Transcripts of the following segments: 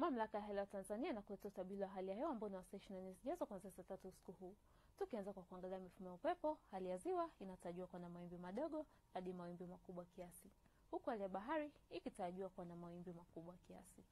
Mamlaka ya Hewa Tanzania na kutoa utabiri wa hali ya hewa ambao ni wa saa 24 zijazo kuanzia saa 3 usiku huu. Tukianza kwa kuangalia mifumo ya upepo, hali ya ziwa inatarajiwa kuwa na mawimbi madogo hadi mawimbi makubwa kiasi, huku hali ya bahari ikitarajiwa kuwa na mawimbi makubwa kiasi.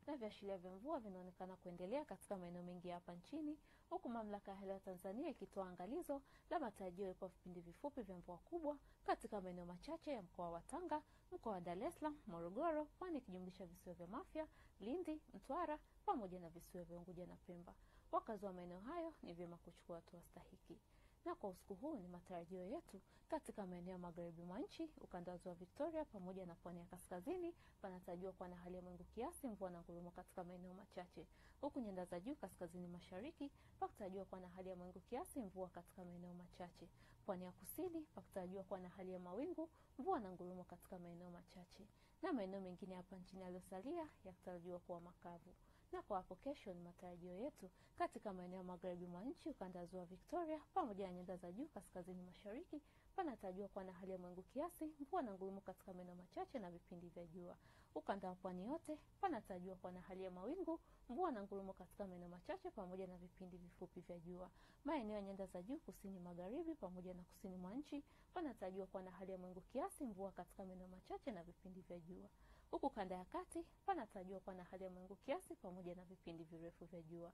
Na viashiria vya mvua vinaonekana kuendelea katika maeneo mengi hapa nchini, huku Mamlaka ya Hewa Tanzania ikitoa angalizo la matarajio ya vipindi vifupi vya mvua kubwa katika maeneo machache ya mkoa wa Tanga, mkoa wa Dar es Salaam, Morogoro, Pwani ikijumlisha visiwa vya Mafia, Lindi, Mtwara pamoja na visiwa vya Unguja na Pemba. Wakazi wa maeneo hayo ni vyema kuchukua hatua stahiki. Na kwa usiku huu ni matarajio yetu katika maeneo ya magharibi mwa nchi, ukanda wa Victoria pamoja na pwani ya kaskazini panatarajiwa kuwa na hali ya mawingu kiasi, mvua na ngurumo katika maeneo machache. Huku nyanda za juu kaskazini mashariki pakitarajiwa kuwa na hali ya mawingu kiasi, mvua katika maeneo machache. Pwani ya kusini pakitarajiwa kuwa na hali ya mawingu, mvua na ngurumo katika maeneo machache. Na maeneo mengine hapa nchini yaliyosalia yakitarajiwa kuwa makavu. Na kwa hapo kesho ni matarajio yetu katika maeneo magharibi mwa nchi, ukanda wa Victoria pamoja na nyanda za juu kaskazini mashariki panatarajiwa kuwa na hali ya mawingu kiasi, mvua na ngurumo katika maeneo machache na vipindi vya jua. Ukanda wa pwani yote panatarajiwa kuwa na hali ya mawingu, mvua na ngurumo katika maeneo machache pamoja na vipindi vifupi vya jua. Maeneo ya nyanda za juu kusini magharibi pamoja na kusini mwa nchi panatarajiwa kuwa na hali ya mawingu kiasi, mvua katika maeneo machache na vipindi vya jua. Huku kanda ya kati panatarajiwa kuwa na hali ya mawingu kiasi pamoja na vipindi virefu vya jua.